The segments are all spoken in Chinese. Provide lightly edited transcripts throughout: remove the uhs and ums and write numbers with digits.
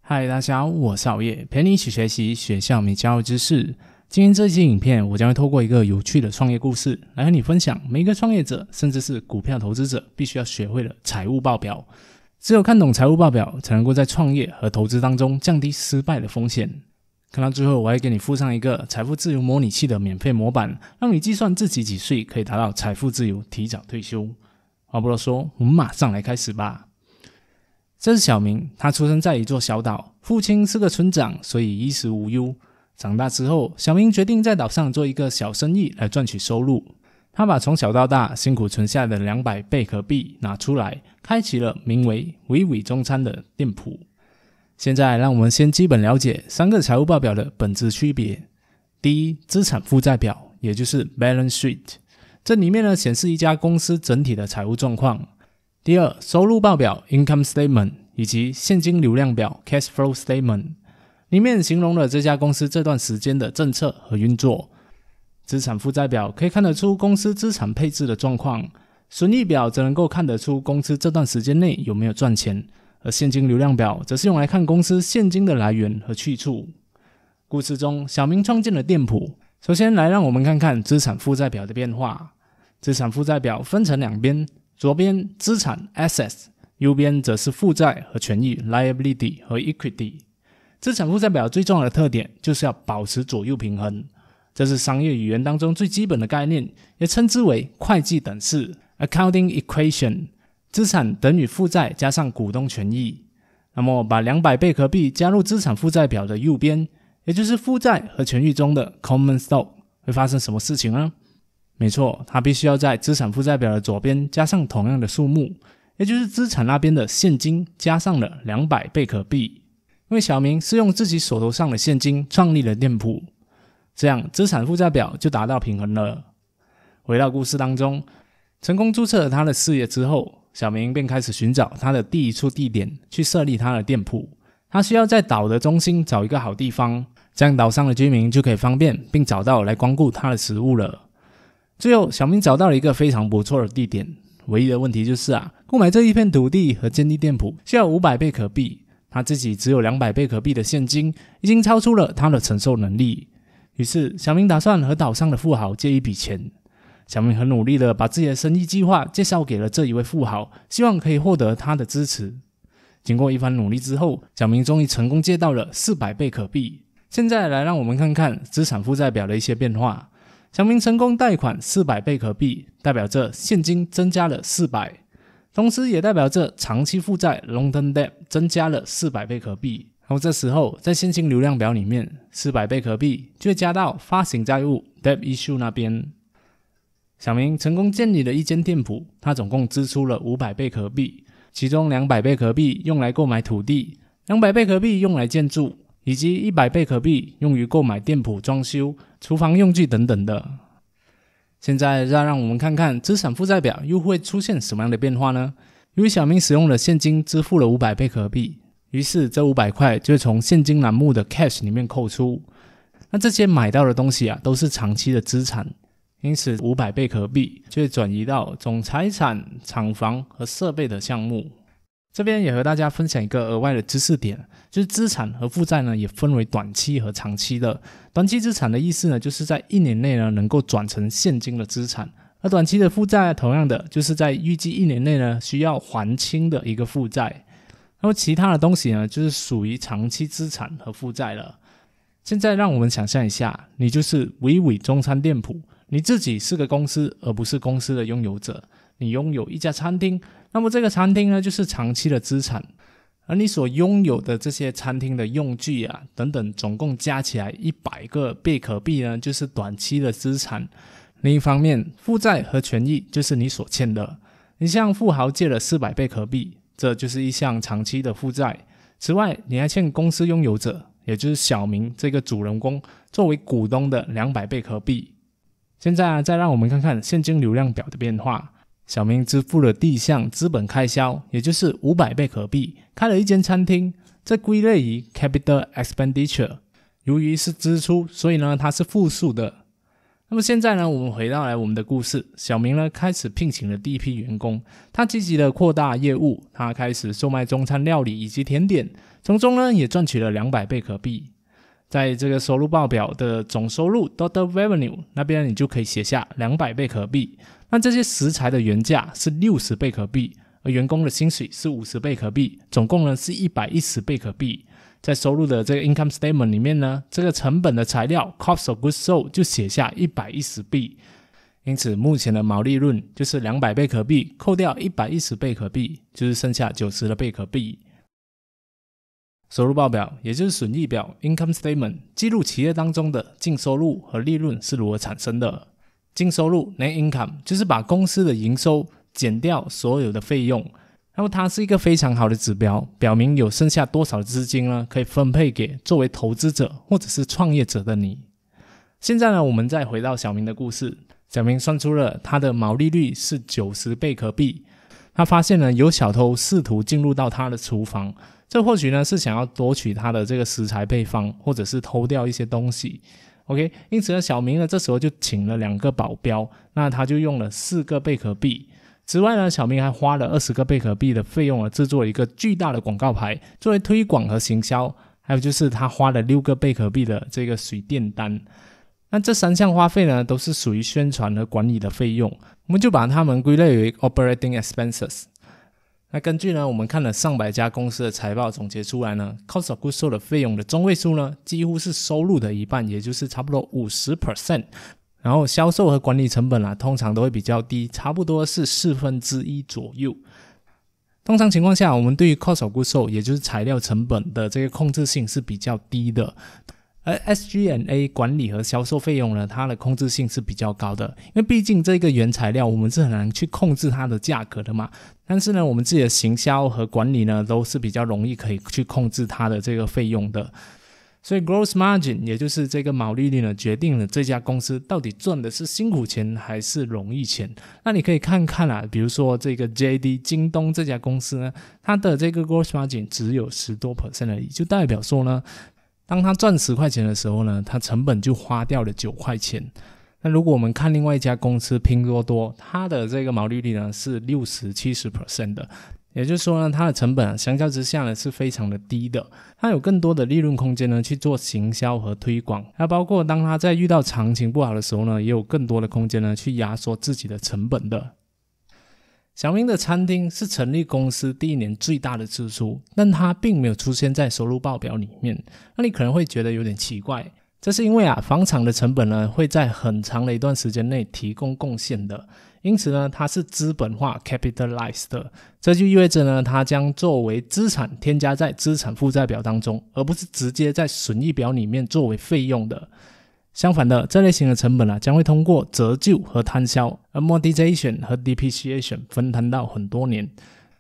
嗨，大家好，我是熬夜，陪你一起学习学校没教的知识。今天这期影片，我将会透过一个有趣的创业故事，来和你分享每一个创业者，甚至是股票投资者必须要学会的财务报表。只有看懂财务报表，才能够在创业和投资当中降低失败的风险。看到最后，我还给你附上一个财富自由模拟器的免费模板，让你计算自己几岁可以达到财富自由，提早退休。话不多说，我们马上来开始吧。这是小明，他出生在一座小岛，父亲是个村长，所以衣食无忧。长大之后，小明决定在岛上做一个小生意来赚取收入。他把从小到大辛苦存下的200贝壳币拿出来，开启了名为伟伟中餐的店铺。现在让我们先基本了解3个财务报表的本质区别。第一，资产负债表，也就是 balance sheet， 这里面呢显示一家公司整体的财务状况。第二，收入报表 income statement 以及现金流量表 cash flow statement， 里面形容了这家公司这段时间的政策和运作。资产负债表可以看得出公司资产配置的状况，损益表则能够看得出公司这段时间内有没有赚钱，而现金流量表则是用来看公司现金的来源和去处。故事中，小明创建了店铺。首先来让我们看看资产负债表的变化。资产负债表分成2边，左边资产 assets， 右边则是负债和权益 liability 和 equity。 资产负债表最重要的特点就是要保持左右平衡，这是商业语言当中最基本的概念，也称之为会计等式 accounting equation。 资产等于负债加上股东权益。那么把200贝壳币加入资产负债表的右边，也就是负债和权益中的 common stock， 会发生什么事情呢？没错，它必须要在资产负债表的左边加上同样的数目，也就是资产那边的现金加上了200贝壳币。因为小明是用自己手头上的现金创立了店铺，这样资产负债表就达到平衡了。回到故事当中，成功注册了他的事业之后，小明便开始寻找他的第一处地点去设立他的店铺。他需要在岛的中心找一个好地方，这样岛上的居民就可以方便并找到来光顾他的食物了。最后，小明找到了一个非常不错的地点，唯一的问题就是购买这一片土地和建立店铺需要500贝壳币，他自己只有200贝壳币的现金，已经超出了他的承受能力。于是，小明打算和岛上的富豪借一笔钱。小明很努力的把自己的生意计划介绍给了这一位富豪，希望可以获得他的支持。经过一番努力之后，小明终于成功借到了400贝壳币。现在来让我们看看资产负债表的一些变化。小明成功贷款400贝壳币，代表着现金增加了400，同时也代表着长期负债 long-term debt 增加了400贝壳币。然后这时候在现金流量表里面，400贝壳币就会加到发行债务 debt issue 那边。小明成功建立了一间店铺，他总共支出了500贝壳币，其中200贝壳币用来购买土地，200贝壳币用来建筑，以及100贝壳币用于购买店铺装修、厨房用具等等的。现在再让我们看看资产负债表又会出现什么样的变化呢？由于小明使用了现金支付了500贝壳币，于是这500块就会从现金栏目的 cash 里面扣除。那这些买到的东西都是长期的资产，因此500贝壳币就会转移到总财产、厂房和设备的项目。这边也和大家分享一个额外的知识点，就是资产和负债呢也分为短期和长期的。短期资产的意思呢，就是在1年内呢能够转成现金的资产，而短期的负债同样的就是在预计1年内呢需要还清的一个负债。那么其他的东西呢，就是属于长期资产和负债了。现在让我们想象一下，你就是伟伟中餐店铺，你自己是个公司，而不是公司的拥有者。你拥有一家餐厅，那么这个餐厅呢就是长期的资产，而你所拥有的这些餐厅的用具等等，总共加起来100个贝壳币呢就是短期的资产。另一方面，负债和权益就是你所欠的，你向富豪借了400贝壳币，这就是一项长期的负债。此外，你还欠公司拥有者，也就是小明这个主人公作为股东的200贝壳币。现在再让我们看看现金流量表的变化。小明支付了第一项资本开销，也就是500贝壳币，开了一间餐厅，这归类于 capital expenditure。由于是支出，所以呢它是负数的。那么现在呢，我们回到我们的故事，小明呢开始聘请了第一批员工，他积极的扩大业务，他开始售卖中餐料理以及甜点，从中呢也赚取了200贝壳币。在这个收入报表的总收入 Total Revenue 那边你就可以写下200贝壳币。那这些食材的原价是60贝壳币，而员工的薪水是50贝壳币，总共呢是110贝壳币。在收入的这个 income statement 里面呢，这个成本的材料 cost of goods sold 就写下110币，因此目前的毛利润就是200贝壳币扣掉110贝壳币，就是剩下90的贝壳币。收入报表也就是损益表 income statement 记录企业当中的净收入和利润是如何产生的。净收入 net income 就是把公司的营收减掉所有的费用，那么它是一个非常好的指标，表明有剩下多少资金呢可以分配给作为投资者或者是创业者的你。现在呢，我们再回到小明的故事，小明算出了他的毛利率是90贝壳币。他发现呢，有小偷试图进入到他的厨房，这或许呢是想要夺取他的这个食材配方，或者是偷掉一些东西。OK， 因此呢，小明呢这时候就请了2个保镖，那他就用了4个贝壳币。此外呢，小明还花了20个贝壳币的费用制作了一个巨大的广告牌，作为推广和行销。还有就是他花了6个贝壳币的这个水电单。那这3项花费呢，都是属于宣传和管理的费用，我们就把它们归类为 operating expenses。那根据呢，我们看了上百家公司的财报总结出来呢 ，cost of goods sold 的费用的中位数呢，几乎是收入的一半，也就是差不多 50%。然后销售和管理成本通常都会比较低，差不多是1/4左右。通常情况下，我们对于 cost of goods sold 也就是材料成本的这个控制性是比较低的，而 SG&A 管理和销售费用呢，它的控制性是比较高的，因为毕竟这个原材料我们是很难去控制它的价格的嘛。但是呢，我们自己的行销和管理呢，都是比较容易可以去控制它的这个费用的。所以 gross margin 也就是这个毛利率呢，决定了这家公司到底赚的是辛苦钱还是容易钱。那你可以看看比如说这个 JD 京东这家公司呢，它的这个 gross margin 只有10多%而已，就代表说呢，当它赚10块钱的时候呢，它成本就花掉了9块钱。那如果我们看另外一家公司拼多多，它的这个毛利率呢是60-70% 的，也就是说呢，它的成本相较之下呢是非常的低的，它有更多的利润空间呢去做行销和推广，还包括当它在遇到行情不好的时候呢，也有更多的空间呢去压缩自己的成本的。小明的餐厅是成立公司第1年最大的支出，但它并没有出现在收入报表里面。那你可能会觉得有点奇怪，这是因为房厂的成本呢会在很长的一段时间内提供贡献的，因此呢它是资本化 capitalized 的，这就意味着呢它将作为资产添加在资产负债表当中，而不是直接在损益表里面作为费用的。相反的，这类型的成本将会通过折旧和摊销 amortization 和 depreciation 分摊到很多年。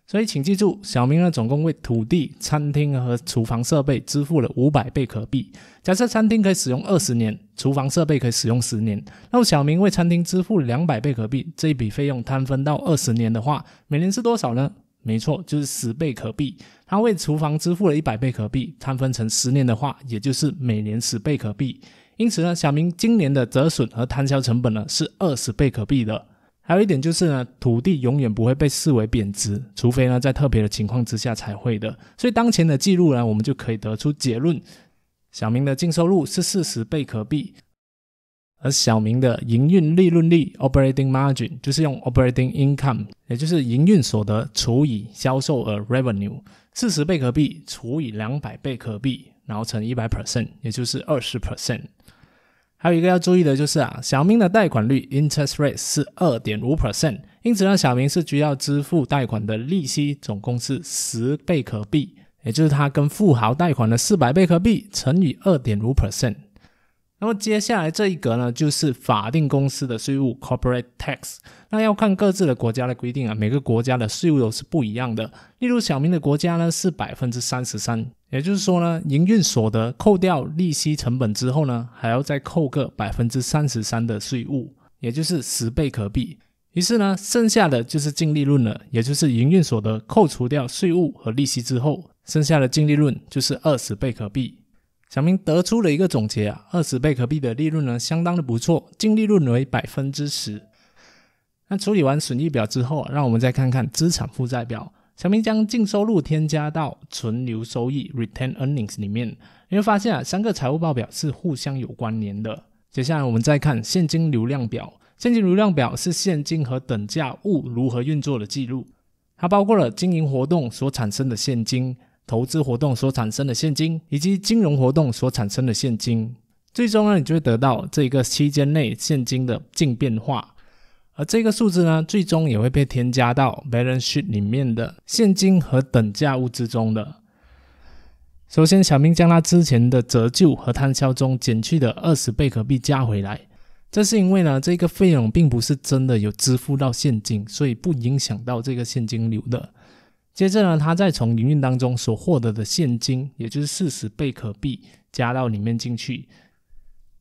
所以请记住，小明呢总共为土地、餐厅和厨房设备支付了500贝壳币。假设餐厅可以使用20年，厨房设备可以使用10年，那么小明为餐厅支付200贝壳币，这一笔费用摊分到20年的话，每年是多少呢？没错，就是10贝壳币。他为厨房支付了100贝壳币，摊分成10年的话，也就是每年10贝壳币。因此呢，小明今年的折损和摊销成本呢是20贝壳币的。还有一点就是呢，土地永远不会被视为贬值，除非呢在特别的情况之下才会的。所以当前的记录呢，我们就可以得出结论，小明的净收入是40贝壳币，而小明的营运利润率 operating margin 就是用 operating income， 也就是营运所得除以销售额 revenue， 40贝壳币除以200贝壳币，然后乘 100%， 也就是 20%。还有一个要注意的就是小明的贷款率 interest rate 是 2.5%， 因此呢，小明是需要支付贷款的利息总共是10贝壳币，也就是他跟富豪贷款的400贝壳币乘以 2.5%。那么接下来这一格呢，就是法定公司的税务 corporate tax。 那要看各自的国家的规定每个国家的税务都是不一样的。例如小明的国家呢是 33%， 也就是说呢，营运所得扣掉利息成本之后呢，还要再扣个 33% 的税务，也就是10贝壳币。于是呢，剩下的就是净利润了，也就是营运所得扣除掉税务和利息之后，剩下的净利润就是20贝壳币。小明得出了一个总结啊，20贝壳币的利润呢相当的不错，净利润为 10%。那处理完损益表之后，让我们再看看资产负债表。小明将净收入添加到存留收益 Retained Earnings 里面，你会发现啊，3个财务报表是互相有关联的。接下来我们再看现金流量表。现金流量表是现金和等价物如何运作的记录，它包括了经营活动所产生的现金、投资活动所产生的现金，以及金融活动所产生的现金。最终呢，你就会得到这个期间内现金的净变化。而这个数字呢，最终也会被添加到 balance sheet 里面的现金和等价物之中的。首先，小明将他之前的折旧和摊销中减去的20贝壳币加回来，这是因为呢，这个费用并不是真的有支付到现金，所以不影响到这个现金流的。接着呢，他再从营运当中所获得的现金，也就是40贝壳币加到里面进去。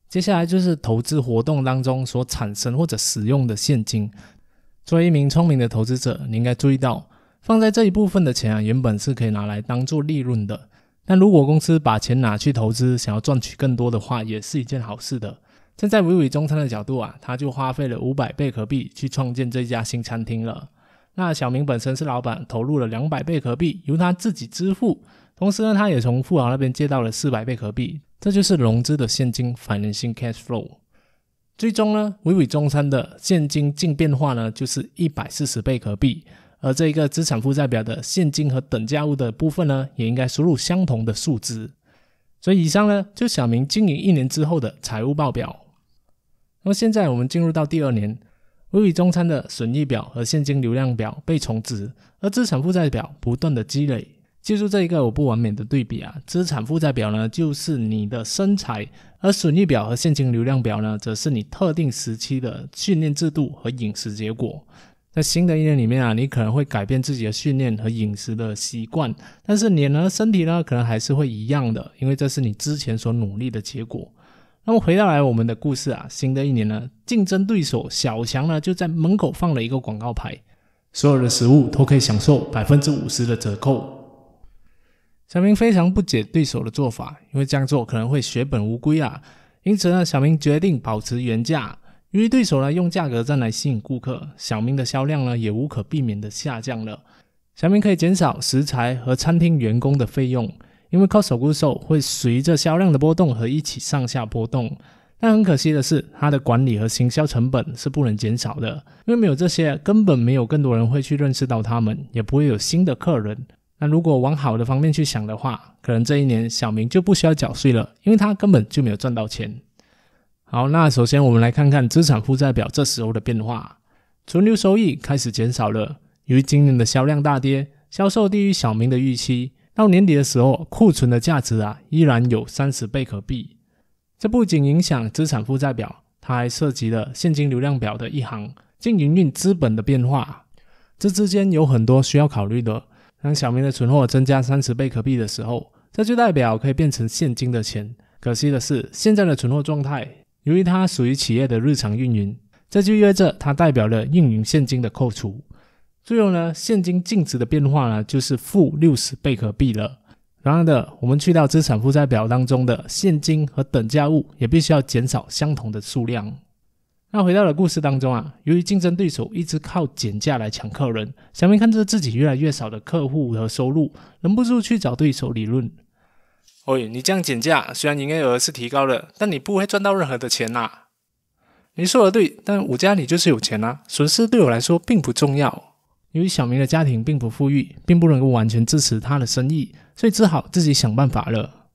接下来就是投资活动当中所产生或者使用的现金。作为一名聪明的投资者，你应该注意到，放在这一部分的钱啊，原本是可以拿来当做利润的。但如果公司把钱拿去投资，想要赚取更多的话，也是一件好事的。站在伟伟中餐的角度啊，他就花费了500贝壳币去创建这家新餐厅了。那小明本身是老板，投入了200贝壳币，由他自己支付。同时呢，他也从富豪那边借到了400贝壳币，这就是融资的现金 financing cash flow。 最终呢，伟伟中餐的现金净变化呢就是140贝壳币，而这个资产负债表的现金和等价物的部分呢，也应该输入相同的数值。所以以上呢，就小明经营1年之后的财务报表。那么现在我们进入到第2年，伟伟中餐的损益表和现金流量表被重置，而资产负债表不断的积累。记住这一个我不完美的对比啊，资产负债表呢就是你的身材，而损益表和现金流量表呢则是你特定时期的训练制度和饮食结果。在新的1年里面啊，你可能会改变自己的训练和饮食的习惯，但是脸呢身体呢可能还是会一样的，因为这是你之前所努力的结果。那么回到来我们的故事啊，新的1年呢，竞争对手小强呢就在门口放了一个广告牌，所有的食物都可以享受 50% 的折扣。小明非常不解对手的做法，因为这样做可能会血本无归啊。因此呢，小明决定保持原价。由于对手呢用价格战来吸引顾客，小明的销量呢也无可避免的下降了。小明可以减少食材和餐厅员工的费用，因为 cost of goods sold 会随着销量的波动和一起上下波动。但很可惜的是，它的管理和行销成本是不能减少的，因为没有这些，根本没有更多人会去认识到他们，也不会有新的客人。那如果往好的方面去想的话，可能这1年小明就不需要缴税了，因为他根本就没有赚到钱。好，那首先我们来看看资产负债表这时候的变化。存留收益开始减少了，由于今年的销量大跌，销售低于小明的预期，到年底的时候，库存的价值啊依然有30贝壳币。这不仅影响资产负债表，它还涉及了现金流量表的一行，净营运资本的变化。这之间有很多需要考虑的。当小明的存货增加30贝壳币的时候，这就代表可以变成现金的钱。可惜的是，现在的存货状态，由于它属于企业的日常运营，这就意味着它代表了运营现金的扣除。最后呢，现金净值的变化呢，就是负60贝壳币了。然而的，我们去到资产负债表当中的现金和等价物，也必须要减少相同的数量。那回到了故事当中啊，由于竞争对手一直靠减价来抢客人，小明看着自己越来越少的客户和收入，忍不住去找对手理论。喂，你这样减价，虽然营业额是提高了，但你不会赚到任何的钱啊。你说的对，但我家里就是有钱啊，损失对我来说并不重要。由于小明的家庭并不富裕，并不能够完全支持他的生意，所以只好自己想办法了。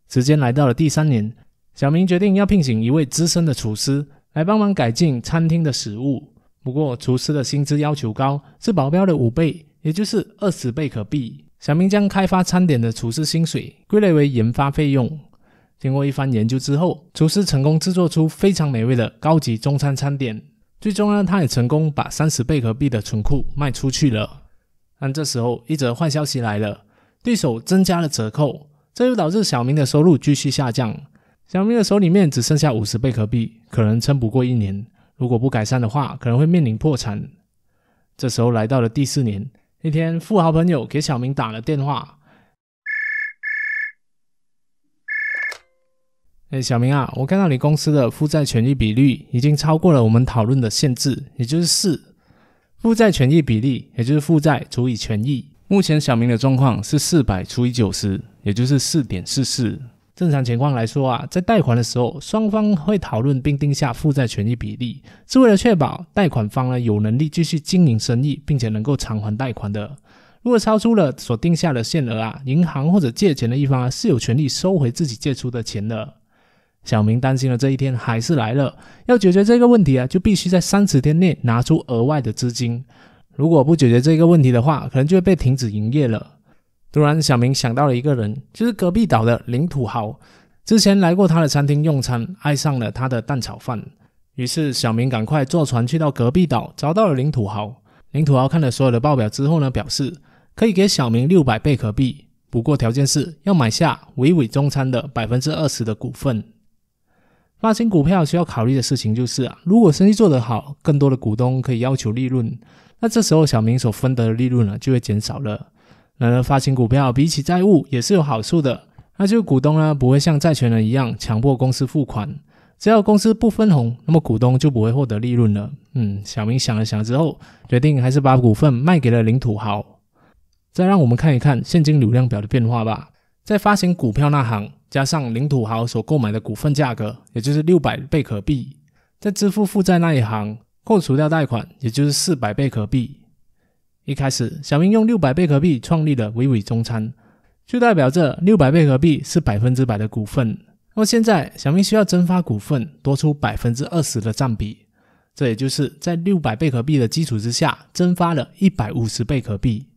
时间来到了第3年，小明决定要聘请一位资深的厨师来帮忙改进餐厅的食物。不过厨师的薪资要求高，是保镖的5倍，也就是20贝壳币。小明将开发餐点的厨师薪水归类为研发费用。经过一番研究之后，厨师成功制作出非常美味的高级中餐餐点。最终呢，他也成功把30贝壳币的存库卖出去了。但这时候一则坏消息来了，对手增加了折扣，这又导致小明的收入继续下降。小明的手里面只剩下50贝壳币，可能撑不过1年，如果不改善的话，可能会面临破产。这时候来到了第4年，一天富豪朋友给小明打了电话。小明啊，我看到你公司的负债权益比率已经超过了我们讨论的限制，也就是4。负债权益比例，也就是负债除以权益。目前小明的状况是400除以90，也就是 4.44。正常情况来说啊，在贷款的时候，双方会讨论并定下负债权益比例，是为了确保贷款方呢有能力继续经营生意，并且能够偿还贷款的。如果超出了所定下的限额啊，银行或者借钱的一方是有权利收回自己借出的钱的。小明担心的这一天还是来了，要解决这个问题啊，就必须在30天内拿出额外的资金。如果不解决这个问题的话，可能就会被停止营业了。突然，小明想到了一个人，就是隔壁岛的林土豪。之前来过他的餐厅用餐，爱上了他的蛋炒饭。于是，小明赶快坐船去到隔壁岛，找到了林土豪。林土豪看了所有的报表之后呢，表示可以给小明600贝壳币，不过条件是要买下伟伟中餐的 20% 的股份。发行股票需要考虑的事情就是啊，如果生意做得好，更多的股东可以要求利润，那这时候小明所分得的利润呢就会减少了。然而发行股票比起债务也是有好处的，那就是股东呢不会像债权人一样强迫公司付款，只要公司不分红，那么股东就不会获得利润了。小明想了想之后，决定还是把股份卖给了林土豪。再让我们看一看现金流量表的变化吧。在发行股票那行，加上林土豪所购买的股份价格，也就是600贝壳币，在支付负债那一行，扣除掉贷款，也就是400贝壳币。一开始，小明用600贝壳币创立了伟伟中餐，就代表着600贝壳币是100%的股份。那么现在，小明需要增发股份，多出 20% 的占比，这也就是在600贝壳币的基础之下，增发了150贝壳币。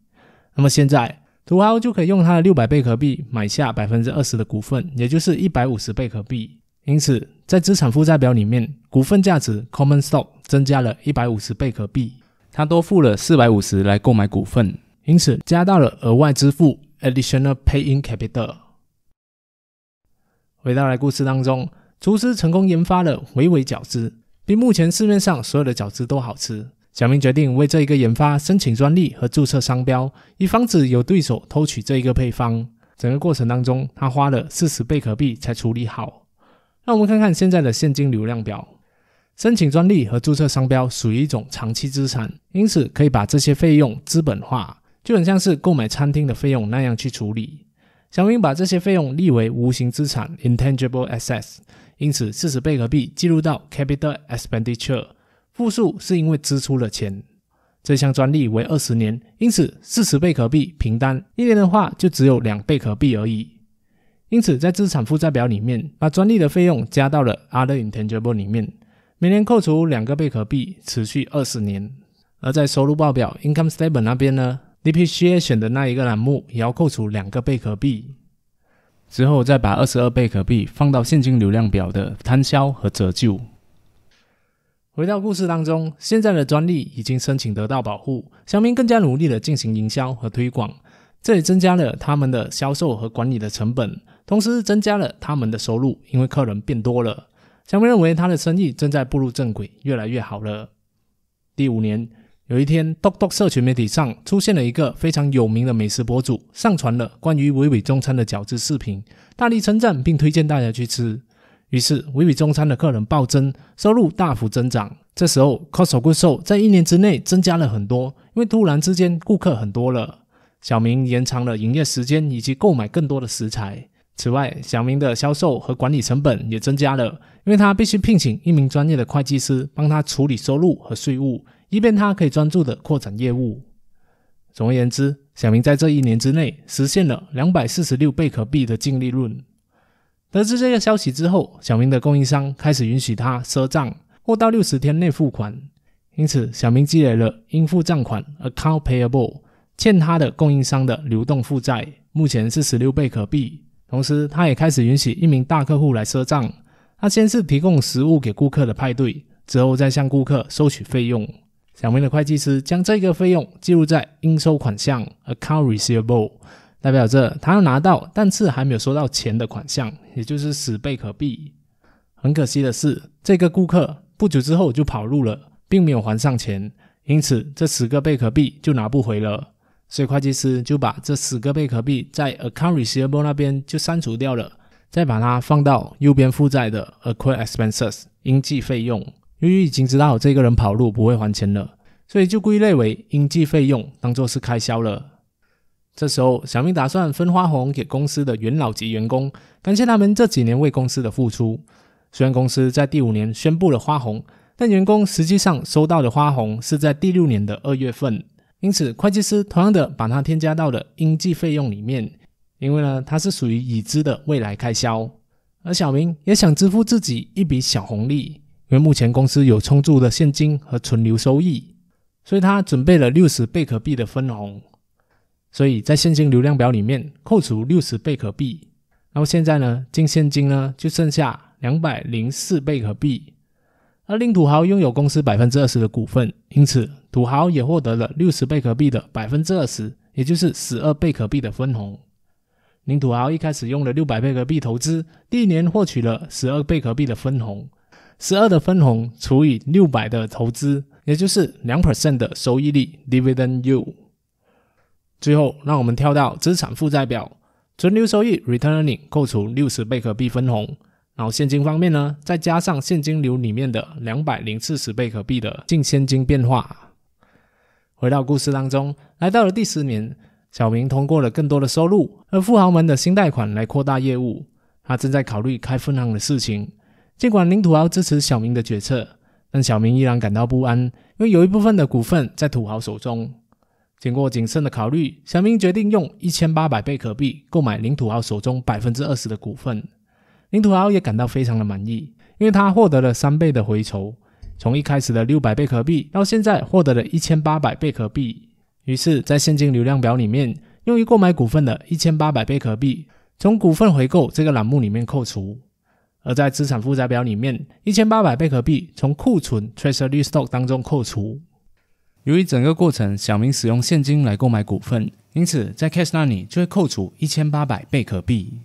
那么现在，土豪就可以用他的600贝壳币买下 20% 的股份，也就是150贝壳币。因此，在资产负债表里面，股份价值 Common Stock 增加了150贝壳币，他多付了450来购买股份，因此加到了额外支付 Additional Pay-in Capital。回到来故事当中，厨师成功研发了伟伟饺子，比目前市面上所有的饺子都好吃。小明决定为这一个研发申请专利和注册商标，以防止有对手偷取这一个配方。整个过程当中，他花了40贝壳币才处理好。让我们看看现在的现金流量表。申请专利和注册商标属于一种长期资产，因此可以把这些费用资本化，就很像是购买餐厅的费用那样去处理。小明把这些费用列为无形资产 Intangible Assets， 因此40贝壳币记录到 Capital Expenditure，复数是因为支出了钱。这项专利为20年，因此40贝壳币平单，1年的话就只有2贝壳币而已。因此在资产负债表里面，把专利的费用加到了 Other Intangible 里面，每年扣除2个贝壳币，持续20年。而在收入报表 Income Statement 那边呢， Depreciation 的那一个栏目也要扣除2个贝壳币。之后再把22贝壳币放到现金流量表的摊销和折旧。回到故事当中，现在的专利已经申请得到保护，小明更加努力的进行营销和推广，这也增加了他们的销售和管理的成本，同时增加了他们的收入，因为客人变多了。小明认为他的生意正在步入正轨，越来越好了。第5年，有一天 TokTok 社群媒体上出现了一个非常有名的美食博主，上传了关于伟伟中餐的饺子视频，大力称赞并推荐大家去吃。于是伟伟中餐的客人暴增，收入大幅增长。这时候 Cost of Goods Sold 在1年之内增加了很多，因为突然之间顾客很多了。小明延长了营业时间以及购买更多的食材。此外，小明的销售和管理成本也增加了，因为他必须聘请一名专业的会计师帮他处理收入和税务，以便他可以专注的扩展业务。总而言之，小明在这1年之内实现了246贝壳币的净利润。得知这个消息之后，小明的供应商开始允许他赊账或到60天内付款，因此小明积累了应付账款 Account Payable， 欠他的供应商的流动负债，目前是16贝壳币。同时他也开始允许一名大客户来赊账，他先是提供食物给顾客的派对，之后再向顾客收取费用。小明的会计师将这个费用记录在应收款项 Account Receivable， 代表着他要拿到但是还没有收到钱的款项，也就是10贝壳币。很可惜的是，这个顾客不久之后就跑路了，并没有还上钱，因此这10个贝壳币就拿不回了。所以会计师就把这10个贝壳币在 Account Receivable 那边就删除掉了，再把它放到右边负债的 accrued expenses 应计费用。由于已经知道这个人跑路不会还钱了，所以就归类为应计费用，当作是开销了。这时候小明打算分花红给公司的元老级员工，感谢他们这几年为公司的付出。虽然公司在第5年宣布了花红，但员工实际上收到的花红是在第6年的2月份，因此会计师同样的把它添加到了应计费用里面，因为呢它是属于已知的未来开销。而小明也想支付自己一笔小红利，因为目前公司有充足的现金和存留收益，所以他准备了60贝壳币的分红，所以在现金流量表里面扣除60贝壳币。然后现在呢净现金呢就剩下204贝壳币，而林土豪拥有公司 20% 的股份，因此土豪也获得了60贝壳币的 20%， 也就是12贝壳币的分红。林土豪一开始用了600贝壳币投资，第1年获取了12贝壳币的分红，12的分红除以600的投资，也就是 2% 的收益率 Dividend Yield。 最后让我们跳到资产负债表，存留收益 Return Earning 扣除60贝壳币分红，然后现金方面呢再加上现金流里面的240贝壳币的净现金变化。回到故事当中，来到了第10年，小明通过了更多的收入和富豪们的新贷款来扩大业务，他正在考虑开分行的事情。尽管林土豪支持小明的决策，但小明依然感到不安，因为有一部分的股份在土豪手中。经过谨慎的考虑，小明决定用1800贝壳币购买林土豪手中 20% 的股份。林土豪也感到非常的满意，因为他获得了3倍的回酬，从一开始的600贝壳币到现在获得了1800贝壳币。于是在现金流量表里面，用于购买股份的1800贝壳币从股份回购这个栏目里面扣除。而在资产负债表里面，1800贝壳币从库存 Treasury Stock 当中扣除。由于整个过程小明使用现金来购买股份，因此在 Cash 那里就会扣除1800贝壳币。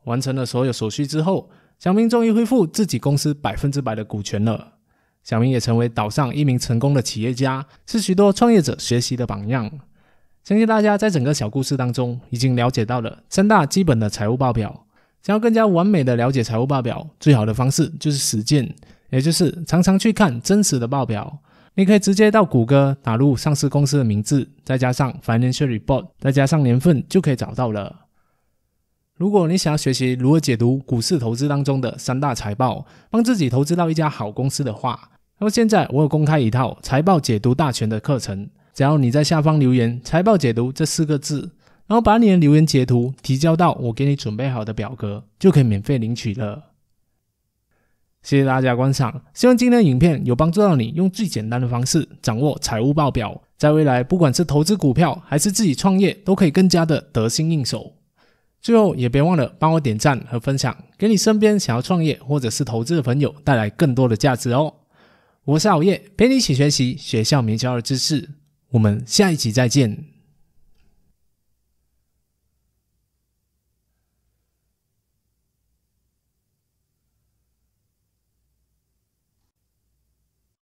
完成了所有手续之后，小明终于恢复自己公司 100% 的股权了。小明也成为岛上一名成功的企业家，是许多创业者学习的榜样。相信大家在整个小故事当中已经了解到了3大基本的财务报表。想要更加完美的了解财务报表，最好的方式就是实践，也就是常常去看真实的报表。你可以直接到谷歌打入上市公司的名字，再加上 Financial Report， 再加上年份就可以找到了。如果你想要学习如何解读股市投资当中的3大财报，帮自己投资到一家好公司的话，那么现在我有公开一套财报解读大全的课程，只要你在下方留言财报解读这4个字，然后把你的留言截图提交到我给你准备好的表格，就可以免费领取了。谢谢大家观赏，希望今天的影片有帮助到你用最简单的方式掌握财务报表，在未来不管是投资股票还是自己创业，都可以更加的得心应手。最后也别忘了帮我点赞和分享，给你身边想要创业或者是投资的朋友带来更多的价值哦。我是熬夜，陪你一起学习学校没教的知识，我们下一集再见。